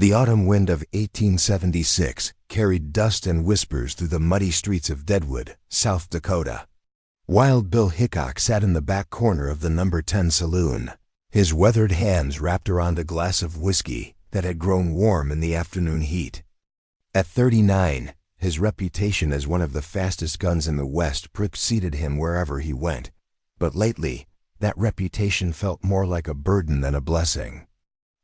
The autumn wind of 1876 carried dust and whispers through the muddy streets of Deadwood, South Dakota. Wild Bill Hickok sat in the back corner of the number 10 saloon, his weathered hands wrapped around a glass of whiskey that had grown warm in the afternoon heat. At 39, his reputation as one of the fastest guns in the West preceded him wherever he went, but lately, that reputation felt more like a burden than a blessing.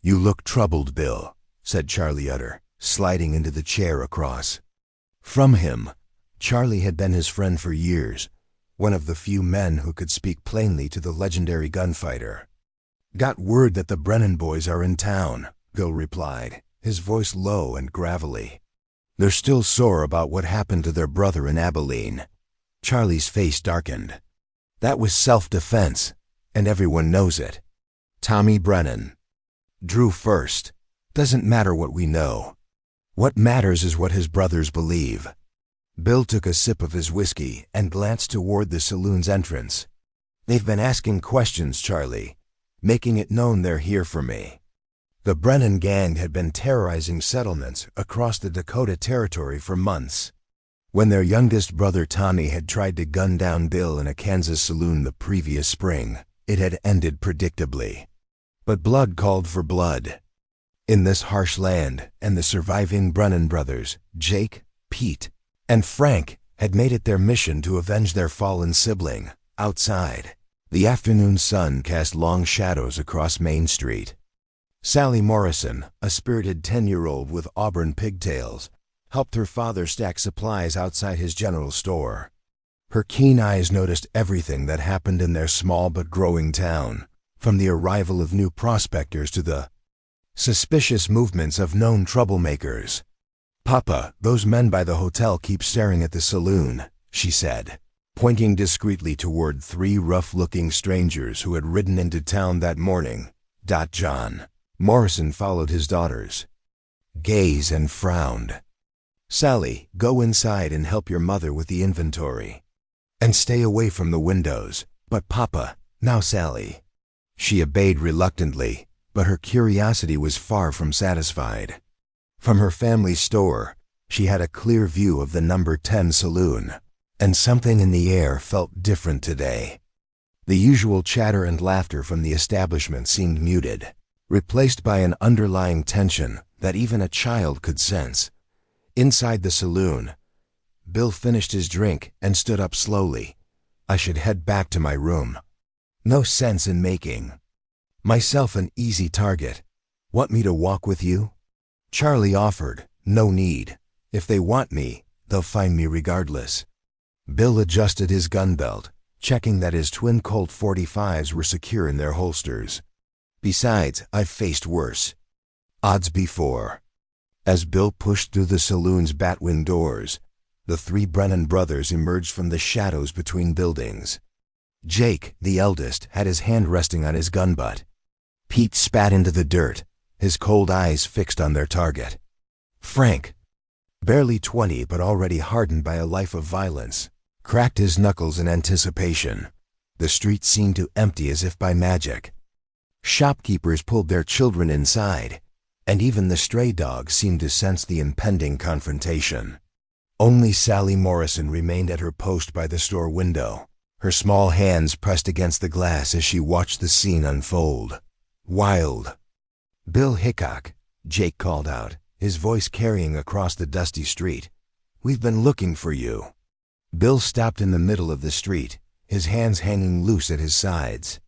"You look troubled, Bill," said Charlie Utter, sliding into the chair across from him. Charlie had been his friend for years, one of the few men who could speak plainly to the legendary gunfighter. "Got word that the Brennan boys are in town," Bill replied, his voice low and gravelly. "They're still sore about what happened to their brother in Abilene." Charlie's face darkened. "That was self-defense, and everyone knows it. Tommy Brennan drew first. Doesn't matter what we know. What matters is what his brothers believe." Bill took a sip of his whiskey and glanced toward the saloon's entrance. "They've been asking questions, Charlie, making it known they're here for me." The Brennan gang had been terrorizing settlements across the Dakota Territory for months. When their youngest brother Tommy had tried to gun down Bill in a Kansas saloon the previous spring, it had ended predictably. But blood called for blood. In this harsh land, and the surviving Brennan brothers, Jake, Pete, and Frank, had made it their mission to avenge their fallen sibling. Outside, the afternoon sun cast long shadows across Main Street. Sally Morrison, a spirited 10-year-old with auburn pigtails, helped her father stack supplies outside his general store. Her keen eyes noticed everything that happened in their small but growing town, from the arrival of new prospectors to the suspicious movements of known troublemakers. "Papa, those men by the hotel keep staring at the saloon," she said, pointing discreetly toward 3 rough-looking strangers who had ridden into town that morning. John Morrison followed his daughters' gaze and frowned. "Sally, go inside and help your mother with the inventory. And stay away from the windows." "But Papa, now Sally." She obeyed reluctantly, but her curiosity was far from satisfied. From her family store, she had a clear view of the number 10 saloon, and something in the air felt different today. The usual chatter and laughter from the establishment seemed muted, replaced by an underlying tension that even a child could sense. Inside the saloon, Bill finished his drink and stood up slowly. "I should head back to my room. No sense in making myself an easy target. Want me to walk with you?" Charlie offered. "No need. If they want me, they'll find me regardless." Bill adjusted his gun belt, checking that his twin Colt .45s were secure in their holsters. "Besides, I've faced worse odds before." As Bill pushed through the saloon's batwing doors, the 3 Brennan brothers emerged from the shadows between buildings. Jake, the eldest, had his hand resting on his gun butt. Pete spat into the dirt, his cold eyes fixed on their target. Frank, barely 20 but already hardened by a life of violence, cracked his knuckles in anticipation. The street seemed to empty as if by magic. Shopkeepers pulled their children inside, and even the stray dogs seemed to sense the impending confrontation. Only Sally Morrison remained at her post by the store window, her small hands pressed against the glass as she watched the scene unfold. "Wild Bill Hickok," Jake called out, his voice carrying across the dusty street. "We've been looking for you." Bill stopped in the middle of the street, his hands hanging loose at his sides.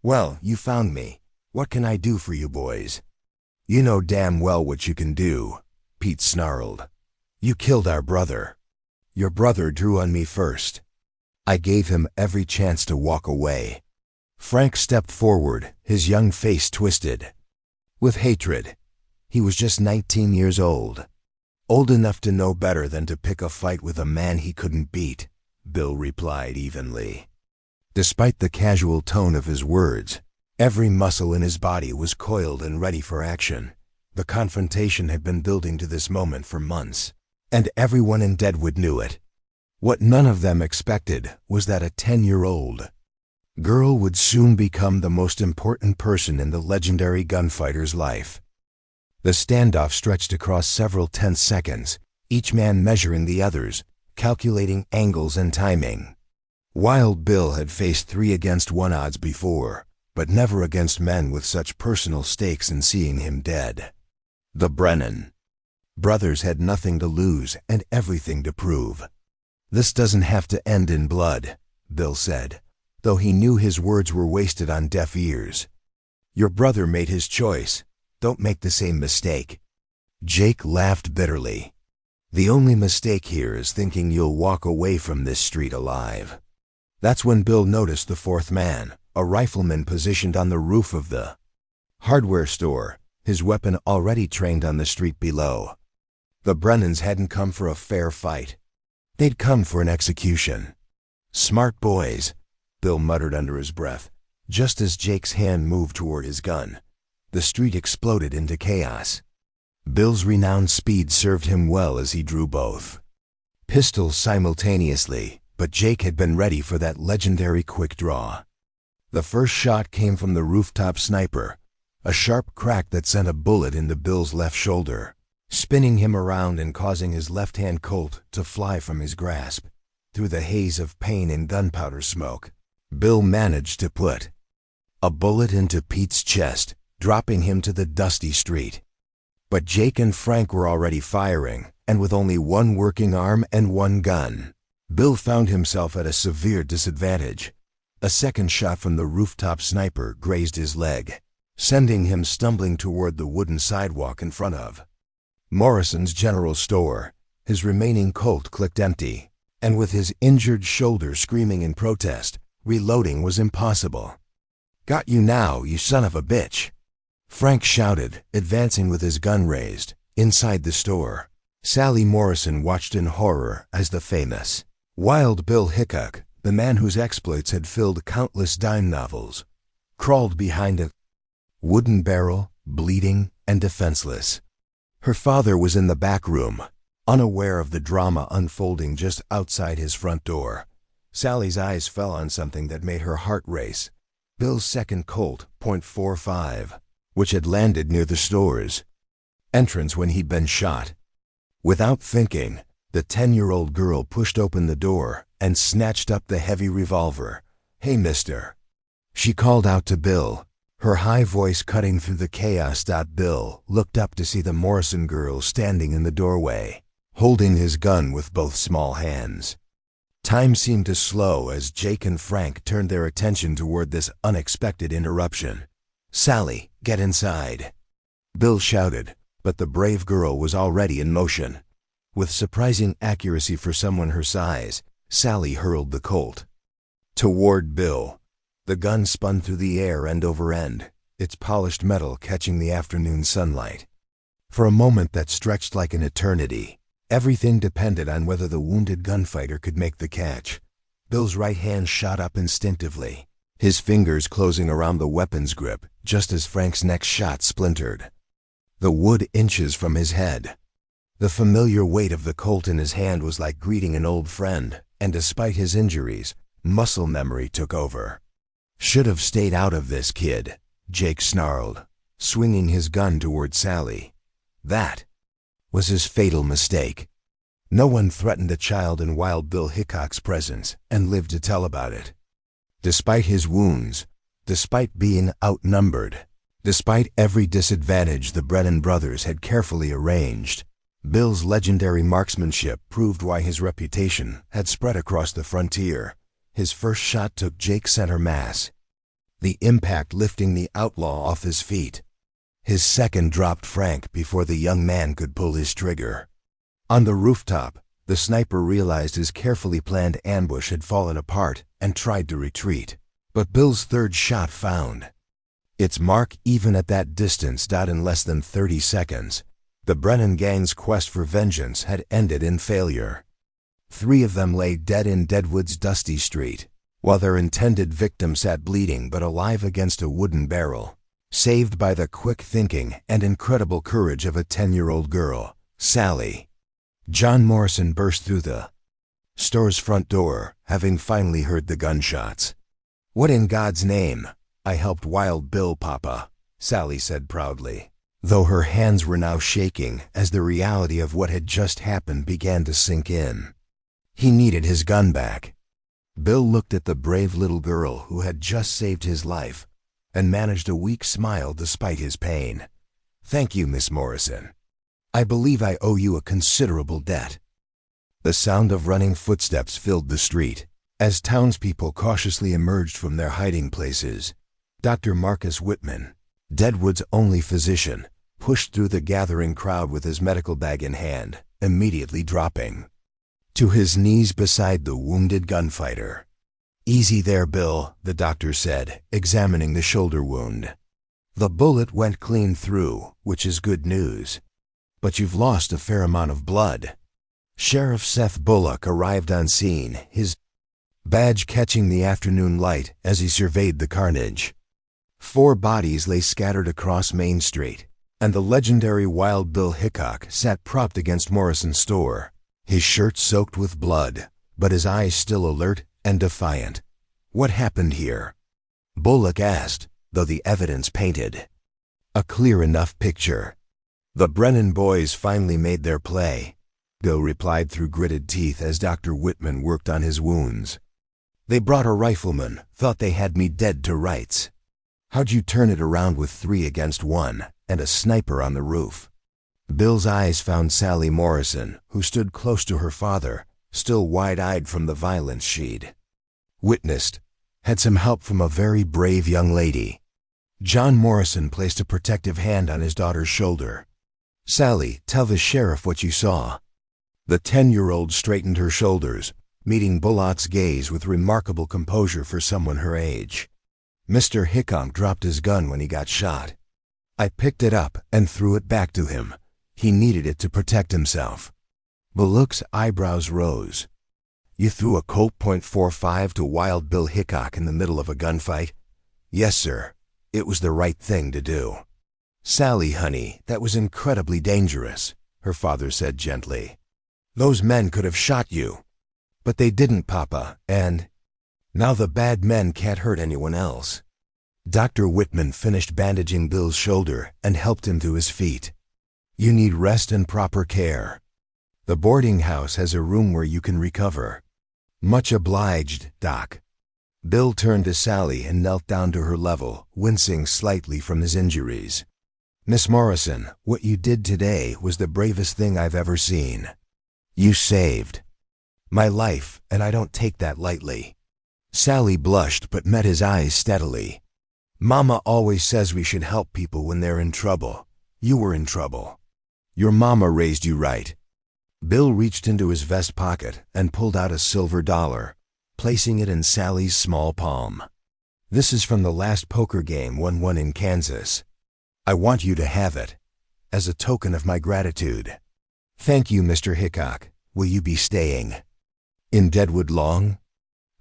"Well, you found me. What can I do for you boys?" "You know damn well what you can do," Pete snarled. "You killed our brother. Your brother drew on me first. I gave him every chance to walk away." Frank stepped forward, his young face twisted with hatred. He was just 19 years old. "Old enough to know better than to pick a fight with a man he couldn't beat," Bill replied evenly. Despite the casual tone of his words, every muscle in his body was coiled and ready for action. The confrontation had been building to this moment for months, and everyone in Deadwood knew it. What none of them expected was that a 10-year-old girl would soon become the most important person in the legendary gunfighter's life. The standoff stretched across several tense seconds, each man measuring the others, calculating angles and timing. Wild Bill had faced 3-against-1 odds before, but never against men with such personal stakes in seeing him dead. The Brennan brothers had nothing to lose and everything to prove. "This doesn't have to end in blood," Bill said, though he knew his words were wasted on deaf ears. "Your brother made his choice. Don't make the same mistake." Jake laughed bitterly. "The only mistake here is thinking you'll walk away from this street alive." That's when Bill noticed the fourth man, a rifleman positioned on the roof of the hardware store, his weapon already trained on the street below. The Brennans hadn't come for a fair fight. They'd come for an execution. "Smart boys," Bill muttered under his breath. Just as Jake's hand moved toward his gun, the street exploded into chaos. Bill's renowned speed served him well as he drew both pistols simultaneously, but Jake had been ready for that legendary quick draw. The first shot came from the rooftop sniper, a sharp crack that sent a bullet into Bill's left shoulder, spinning him around and causing his left-hand Colt to fly from his grasp. Through the haze of pain and gunpowder smoke, Bill managed to put a bullet into Pete's chest, dropping him to the dusty street. But Jake and Frank were already firing, and with only one working arm and one gun, Bill found himself at a severe disadvantage. A second shot from the rooftop sniper grazed his leg, sending him stumbling toward the wooden sidewalk in front of Morrison's general store. His remaining Colt clicked empty, and with his injured shoulder screaming in protest, reloading was impossible. "Got you now, you son of a bitch," Frank shouted, advancing with his gun raised. Inside the store, Sally Morrison watched in horror as the famous Wild Bill Hickok, the man whose exploits had filled countless dime novels, crawled behind a wooden barrel, bleeding and defenseless. Her father was in the back room, unaware of the drama unfolding just outside his front door. Sally's eyes fell on something that made her heart race. Bill's second Colt .45, which had landed near the store's entrance when he'd been shot. Without thinking, the 10-year-old girl pushed open the door and snatched up the heavy revolver. "Hey, mister," she called out to Bill, her high voice cutting through the chaos. Bill looked up to see the Morrison girl standing in the doorway, holding his gun with both small hands. Time seemed to slow as Jake and Frank turned their attention toward this unexpected interruption. "Sally, get inside," Bill shouted, but the brave girl was already in motion. With surprising accuracy for someone her size, Sally hurled the Colt toward Bill. The gun spun through the air end over end, its polished metal catching the afternoon sunlight. For a moment that stretched like an eternity, everything depended on whether the wounded gunfighter could make the catch. Bill's right hand shot up instinctively, his fingers closing around the weapon's grip just as Frank's next shot splintered the wood inches from his head. The familiar weight of the Colt in his hand was like greeting an old friend, and despite his injuries, muscle memory took over. "Should have stayed out of this, kid," Jake snarled, swinging his gun toward Sally. That was his fatal mistake. No one threatened a child in Wild Bill Hickok's presence and lived to tell about it. Despite his wounds, despite being outnumbered, despite every disadvantage the Brennan brothers had carefully arranged, Bill's legendary marksmanship proved why his reputation had spread across the frontier. His first shot took Jake center mass, the impact lifting the outlaw off his feet. His second dropped Frank before the young man could pull his trigger. On the rooftop, the sniper realized his carefully planned ambush had fallen apart and tried to retreat. But Bill's third shot found its mark even at that distance. In less than 30 seconds, the Brennan gang's quest for vengeance had ended in failure. 3 of them lay dead in Deadwood's dusty street, while their intended victim sat bleeding but alive against a wooden barrel, saved by the quick thinking and incredible courage of a 10-year-old girl, Sally. John Morrison burst through the store's front door, having finally heard the gunshots. "What in God's name? I helped Wild Bill, Papa," Sally said proudly. though her hands were now shaking as the reality of what had just happened began to sink in. He needed his gun back. Bill looked at the brave little girl who had just saved his life and managed a weak smile despite his pain. "Thank you, Miss Morrison. I believe I owe you a considerable debt." The sound of running footsteps filled the street as townspeople cautiously emerged from their hiding places. Dr. Marcus Whitman, Deadwood's only physician, pushed through the gathering crowd with his medical bag in hand, immediately dropping to his knees beside the wounded gunfighter. "Easy there, Bill," the doctor said, examining the shoulder wound. "The bullet went clean through, which is good news. But you've lost a fair amount of blood." Sheriff Seth Bullock arrived on scene, his badge catching the afternoon light as he surveyed the carnage. 4 bodies lay scattered across Main Street, and the legendary Wild Bill Hickok sat propped against Morrison's store, his shirt soaked with blood, but his eyes still alert and defiant. "What happened here?" Bullock asked, though the evidence painted a clear enough picture. "The Brennan boys finally made their play," Bill replied through gritted teeth as Dr. Whitman worked on his wounds. "They brought a rifleman, thought they had me dead to rights. How'd you turn it around with 3 against 1 and a sniper on the roof?" Bill's eyes found Sally Morrison, who stood close to her father, still wide-eyed from the violence she'd witnessed. "Had some help from a very brave young lady." John Morrison placed a protective hand on his daughter's shoulder. "Sally, tell the sheriff what you saw." The 10-year-old straightened her shoulders, meeting Bullock's gaze with remarkable composure for someone her age. "Mr. Hickok dropped his gun when he got shot. I picked it up and threw it back to him. He needed it to protect himself." Bullock's eyebrows rose. "You threw a Colt .45 to Wild Bill Hickok in the middle of a gunfight?" "Yes, sir. It was the right thing to do." "Sally, honey, that was incredibly dangerous," her father said gently. "Those men could have shot you." "But they didn't, Papa, and now the bad men can't hurt anyone else." Dr. Whitman finished bandaging Bill's shoulder and helped him to his feet. "You need rest and proper care. The boarding house has a room where you can recover." "Much obliged, Doc." Bill turned to Sally and knelt down to her level, wincing slightly from his injuries. "Miss Morrison, what you did today was the bravest thing I've ever seen. You saved my life, and I don't take that lightly." Sally blushed but met his eyes steadily. "Mama always says we should help people when they're in trouble. You were in trouble. Your mama raised you right." Bill reached into his vest pocket and pulled out a silver dollar, placing it in Sally's small palm. "This is from the last poker game one won in Kansas. I want you to have it, as a token of my gratitude." "Thank you, Mr. Hickok. Will you be staying in Deadwood long?"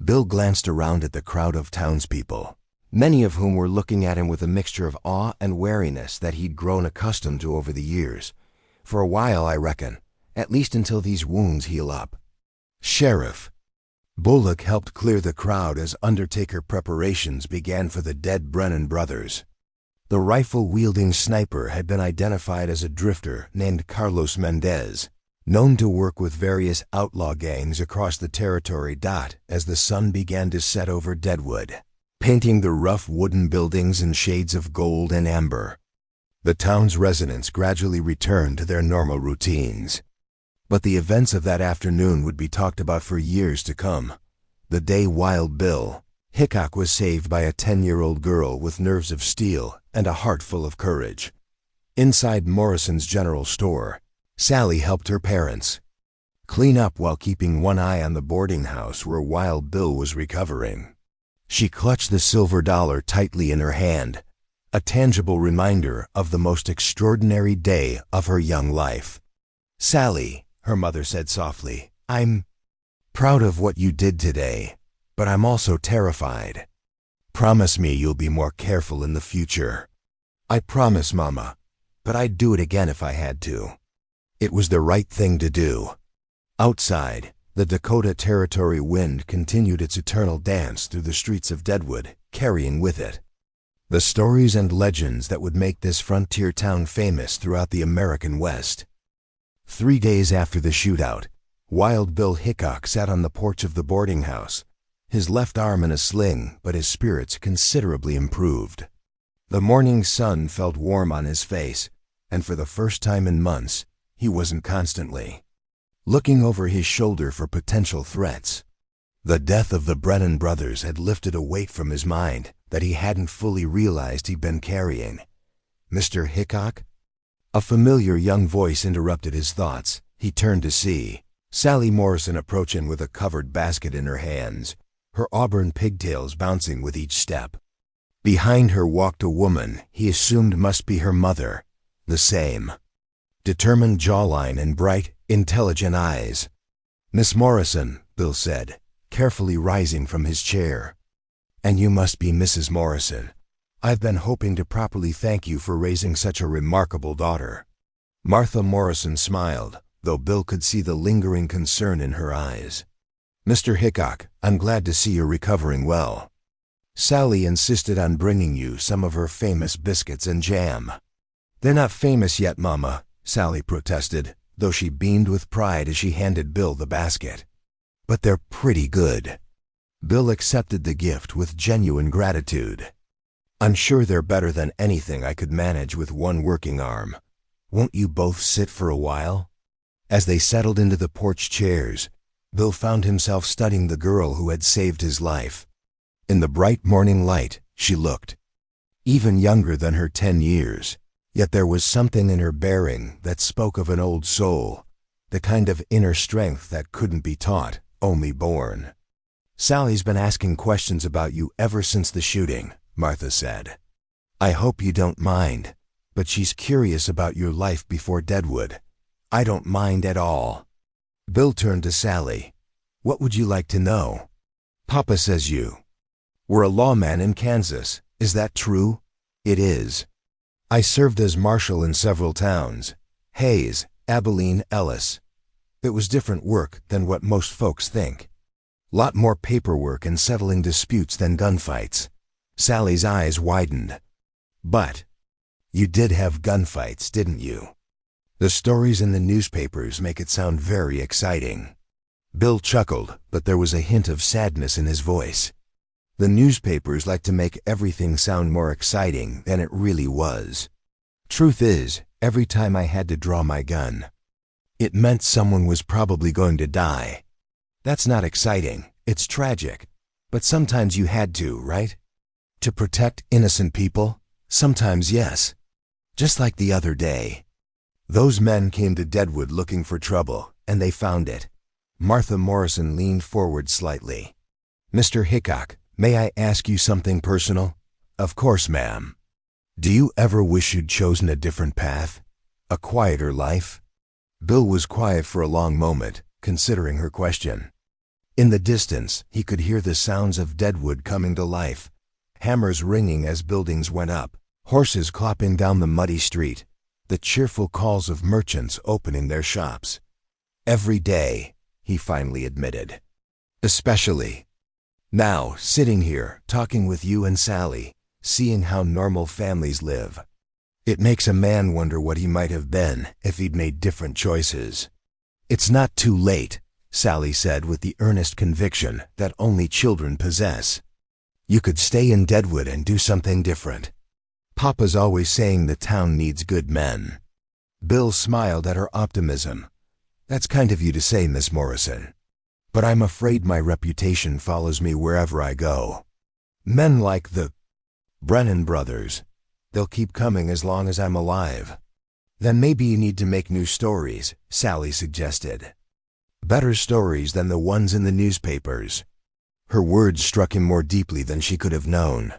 Bill glanced around at the crowd of townspeople, many of whom were looking at him with a mixture of awe and wariness that he'd grown accustomed to over the years. "For a while, I reckon. At least until these wounds heal up." "Sheriff." Bullock helped clear the crowd as undertaker preparations began for the dead Brennan brothers. The rifle-wielding sniper had been identified as a drifter named Carlos Mendez, known to work with various outlaw gangs across the territory. As the sun began to set over Deadwood, painting the rough wooden buildings in shades of gold and amber, the town's residents gradually returned to their normal routines. But the events of that afternoon would be talked about for years to come. The day Wild Bill Hickok was saved by a 10-year-old girl with nerves of steel and a heart full of courage. Inside Morrison's general store, Sally helped her parents clean up while keeping one eye on the boarding house where Wild Bill was recovering. She clutched the silver dollar tightly in her hand, a tangible reminder of the most extraordinary day of her young life. "Sally," her mother said softly, "I'm proud of what you did today, but I'm also terrified. Promise me you'll be more careful in the future." "I promise, Mama, but I'd do it again if I had to." It was the right thing to do. Outside, the Dakota Territory wind continued its eternal dance through the streets of Deadwood, carrying with it The stories and legends that would make this frontier town famous throughout the American West. 3 days after the shootout, Wild Bill Hickok sat on the porch of the boarding house, his left arm in a sling, but his spirits considerably improved. The morning sun felt warm on his face, and for the first time in months, he wasn't constantly looking over his shoulder for potential threats. The death of the Brennan brothers had lifted a weight from his mind that he hadn't fully realized he'd been carrying. "Mr. Hickok?" A familiar young voice interrupted his thoughts. He turned to see Sally Morrison approaching with a covered basket in her hands, her auburn pigtails bouncing with each step. Behind her walked a woman he assumed must be her mother, the same determined jawline and bright, intelligent eyes. "Miss Morrison," Bill said, carefully rising from his chair. "And you must be Mrs. Morrison. I've been hoping to properly thank you for raising such a remarkable daughter." Martha Morrison smiled, though Bill could see the lingering concern in her eyes. "Mr. Hickok, I'm glad to see you're recovering well. Sally insisted on bringing you some of her famous biscuits and jam." "They're not famous yet, Mama," Sally protested, though she beamed with pride as she handed Bill the basket. "But they're pretty good." Bill accepted the gift with genuine gratitude. "I'm sure they're better than anything I could manage with one working arm. Won't you both sit for a while?" As they settled into the porch chairs, Bill found himself studying the girl who had saved his life. In the bright morning light, she looked even younger than her 10 years, yet there was something in her bearing that spoke of an old soul, the kind of inner strength that couldn't be taught, only born. "Sally's been asking questions about you ever since the shooting," Martha said. "I hope you don't mind, but she's curious about your life before Deadwood." "I don't mind at all." Bill turned to Sally. "What would you like to know?" "Papa says you were a lawman in Kansas. Is that true?" "It is. I served as marshal in several towns. Hayes, Abilene, Ellis. It was different work than what most folks think. Lot more paperwork and settling disputes than gunfights." Sally's eyes widened. "But you did have gunfights, didn't you? The stories in the newspapers make it sound very exciting." Bill chuckled, but there was a hint of sadness in his voice. "The newspapers like to make everything sound more exciting than it really was. Truth is, every time I had to draw my gun, it meant someone was probably going to die. That's not exciting, it's tragic. But sometimes you had to, right? To protect innocent people? Sometimes yes. Just like the other day. Those men came to Deadwood looking for trouble, and they found it." Martha Morrison leaned forward slightly. "Mr. Hickok, may I ask you something personal?" "Of course, ma'am." "Do you ever wish you'd chosen a different path? A quieter life?" Bill was quiet for a long moment, considering her question. In the distance, he could hear the sounds of Deadwood coming to life, hammers ringing as buildings went up, horses clopping down the muddy street, the cheerful calls of merchants opening their shops. "Every day," he finally admitted. "Especially now, sitting here, talking with you and Sally, seeing how normal families live. It makes a man wonder what he might have been if he'd made different choices." "It's not too late," Sally said with the earnest conviction that only children possess. "You could stay in Deadwood and do something different. Papa's always saying the town needs good men." Bill smiled at her optimism. "That's kind of you to say, Miss Morrison. But I'm afraid my reputation follows me wherever I go. Men like the Brennan brothers, they'll keep coming as long as I'm alive." "Then maybe you need to make new stories," Sally suggested. "Better stories than the ones in the newspapers." Her words struck him more deeply than she could have known.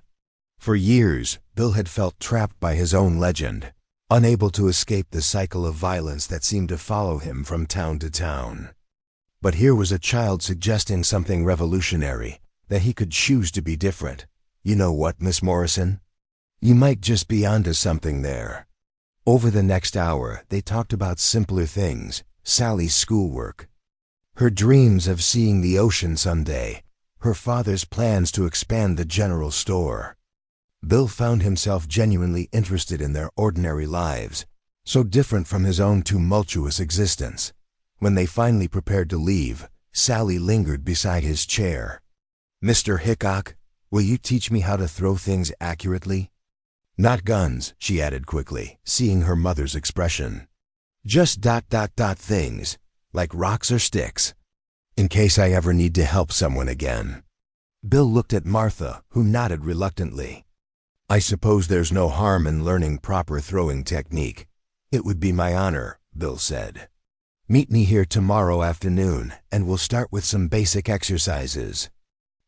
For years, Bill had felt trapped by his own legend, unable to escape the cycle of violence that seemed to follow him from town to town. But here was a child suggesting something revolutionary, that he could choose to be different. "You know what, Miss Morrison? You might just be onto something there." Over the next hour, they talked about simpler things, Sally's schoolwork, her dreams of seeing the ocean someday, her father's plans to expand the general store. Bill found himself genuinely interested in their ordinary lives, so different from his own tumultuous existence. When they finally prepared to leave, Sally lingered beside his chair. "Mr. Hickok, will you teach me how to throw things accurately?" "Not guns," she added quickly, seeing her mother's expression. "Just ... things, like rocks or sticks, in case I ever need to help someone again." Bill looked at Martha, who nodded reluctantly. "I suppose there's no harm in learning proper throwing technique. It would be my honor," Bill said. "Meet me here tomorrow afternoon, and we'll start with some basic exercises."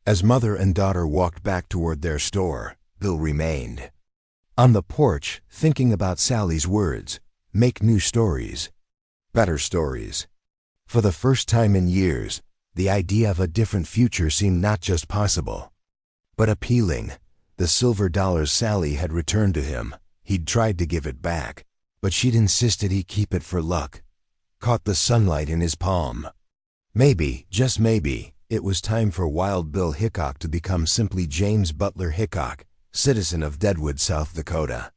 As mother and daughter walked back toward their store, Bill remained on the porch, thinking about Sally's words, "Make new stories, better stories." For the first time in years, the idea of a different future seemed not just possible, but appealing. The silver dollars Sally had returned to him. He'd tried to give it back, but she'd insisted he keep it for luck. Caught the sunlight in his palm. Maybe, just maybe, it was time for Wild Bill Hickok to become simply James Butler Hickok, citizen of Deadwood, South Dakota.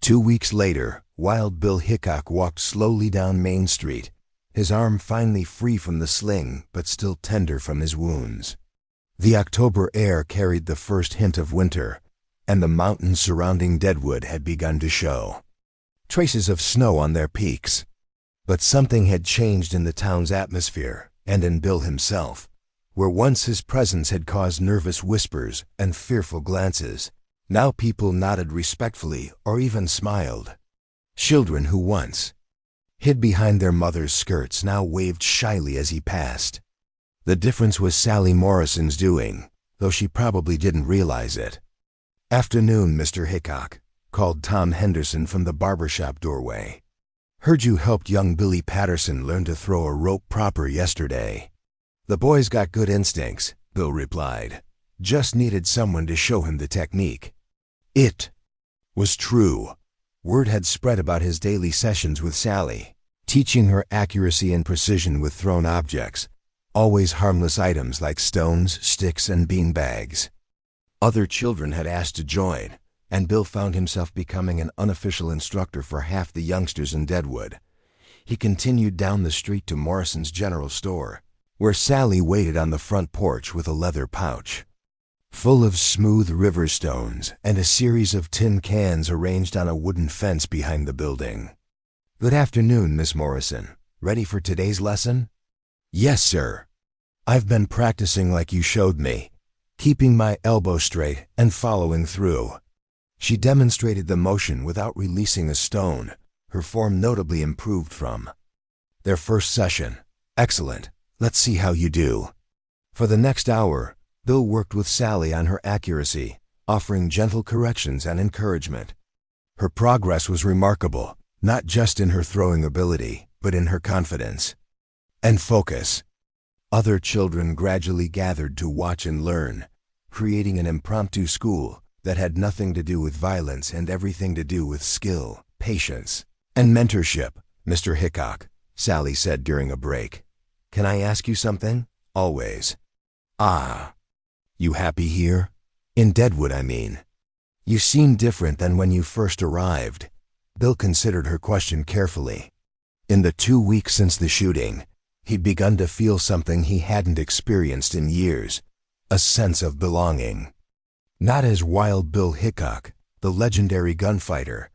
2 weeks later, Wild Bill Hickok walked slowly down Main Street, his arm finally free from the sling but still tender from his wounds. The October air carried the first hint of winter, and the mountains surrounding Deadwood had begun to show traces of snow on their peaks. But something had changed in the town's atmosphere, and in Bill himself. Where once his presence had caused nervous whispers and fearful glances, now people nodded respectfully or even smiled. Children who once hid behind their mothers' skirts now waved shyly as he passed. The difference was Sally Morrison's doing, though she probably didn't realize it. "Afternoon, Mr. Hickok," called Tom Henderson from the barbershop doorway. "Heard you helped young Billy Patterson learn to throw a rope proper yesterday." "The boy's got good instincts," Bill replied. "Just needed someone to show him the technique." It was true. Word had spread about his daily sessions with Sally, teaching her accuracy and precision with thrown objects, always harmless items like stones, sticks, and bean bags. Other children had asked to join, and Bill found himself becoming an unofficial instructor for half the youngsters in Deadwood. He continued down the street to Morrison's General Store, where Sally waited on the front porch with a leather pouch full of smooth river stones and a series of tin cans arranged on a wooden fence behind the building. "Good afternoon, Miss Morrison. Ready for today's lesson?" "Yes, sir. I've been practicing like you showed me, keeping my elbow straight and following through." She demonstrated the motion without releasing a stone, her form notably improved from their first session. "Excellent. Let's see how you do." For the next hour, Bill worked with Sally on her accuracy, offering gentle corrections and encouragement. Her progress was remarkable, not just in her throwing ability, but in her confidence and focus. Other children gradually gathered to watch and learn, creating an impromptu school that had nothing to do with violence and everything to do with skill, patience, and mentorship. "Mr. Hickok," Sally said during a break, "can I ask you something?" "Always." "Ah. You happy here? In Deadwood, I mean. You seem different than when you first arrived." Bill considered her question carefully. In the 2 weeks since the shooting, he'd begun to feel something he hadn't experienced in years, a sense of belonging. Not as Wild Bill Hickok, the legendary gunfighter,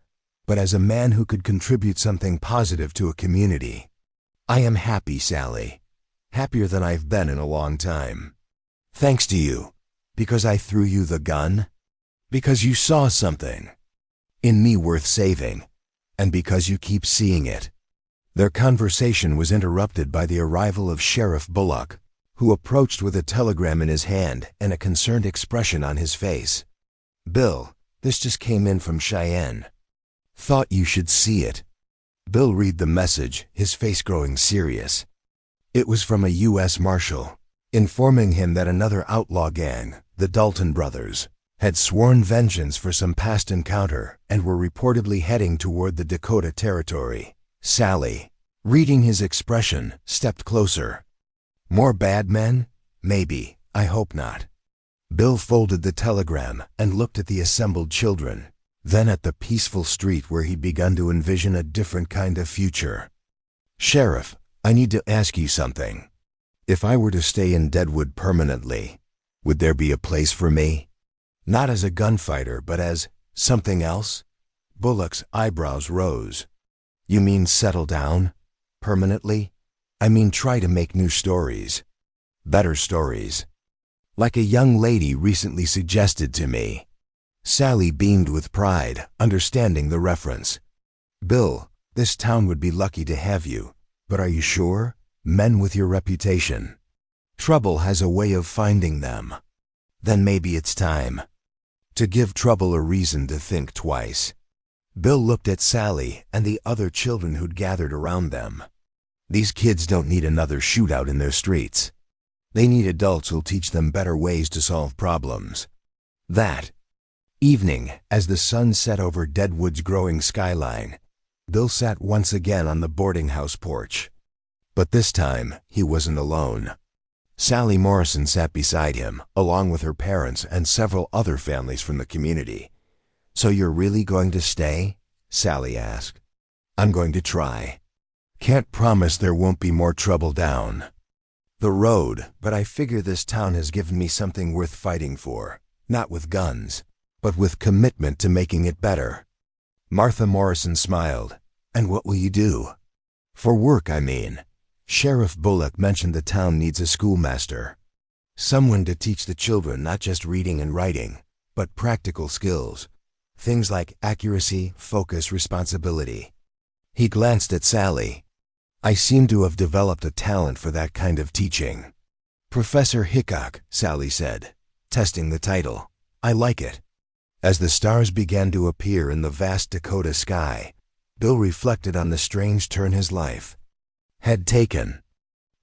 but as a man who could contribute something positive to a community. "I am happy, Sally. Happier than I've been in a long time. Thanks to you. Because I threw you the gun? Because you saw something in me worth saving, and because you keep seeing it." Their conversation was interrupted by the arrival of Sheriff Bullock, who approached with a telegram in his hand and a concerned expression on his face. "Bill, this just came in from Cheyenne. Thought you should see it." Bill read the message, his face growing serious. It was from a U.S. Marshal, informing him that another outlaw gang, the Dalton brothers, had sworn vengeance for some past encounter and were reportedly heading toward the Dakota Territory. Sally, reading his expression, stepped closer. "More bad men? Maybe. I hope not. Bill folded the telegram and looked at the assembled children, then at the peaceful street where he'd begun to envision a different kind of future. "Sheriff, I need to ask you something. If I were to stay in Deadwood permanently, would there be a place for me? Not as a gunfighter, but as something else?" Bullock's eyebrows rose. "You mean settle down? Permanently? I mean try to make new stories. Better stories. Like a young lady recently suggested to me." Sally beamed with pride, understanding the reference. "Bill, this town would be lucky to have you, but are you sure? Men with your reputation. Trouble has a way of finding them. Then maybe it's time to give trouble a reason to think twice." Bill looked at Sally and the other children who'd gathered around them. These kids don't need another shootout in their streets. They need adults who'll teach them better ways to solve problems. That evening, as the sun set over Deadwood's growing skyline, Bill sat once again on the boarding house porch. But this time, he wasn't alone. Sally Morrison sat beside him, along with her parents and several other families from the community. "So you're really going to stay?" Sally asked. "I'm going to try. Can't promise there won't be more trouble down the road, but I figure this town has given me something worth fighting for, not with guns, but with commitment to making it better." Martha Morrison smiled. "And what will you do?" "For work, I mean. Sheriff Bullock mentioned the town needs a schoolmaster. Someone to teach the children not just reading and writing, but practical skills. Things like accuracy, focus, responsibility." He glanced at Sally. "I seem to have developed a talent for that kind of teaching." "Professor Hickok," Sally said, testing the title. "I like it." As the stars began to appear in the vast Dakota sky, Bill reflected on the strange turn his life had taken.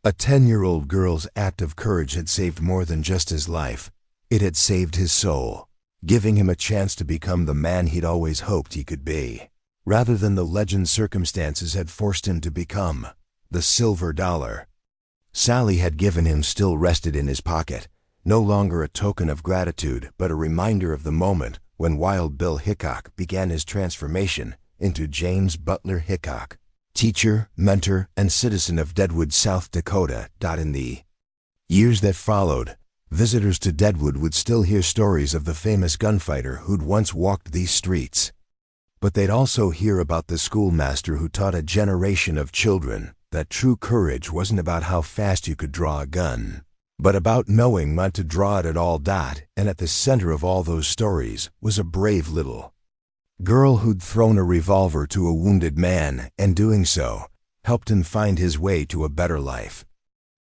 A 10-year-old girl's act of courage had saved more than just his life. It had saved his soul, giving him a chance to become the man he'd always hoped he could be, rather than the legend circumstances had forced him to become, the silver dollar Sally had given him still rested in his pocket, no longer a token of gratitude but a reminder of the moment when Wild Bill Hickok began his transformation into James Butler Hickok, teacher, mentor, and citizen of Deadwood, South Dakota. In the years that followed, visitors to Deadwood would still hear stories of the famous gunfighter who'd once walked these streets. But they'd also hear about the schoolmaster who taught a generation of children that true courage wasn't about how fast you could draw a gun, but about knowing when to draw it at all. And at the center of all those stories was a brave little girl who'd thrown a revolver to a wounded man, and doing so, helped him find his way to a better life.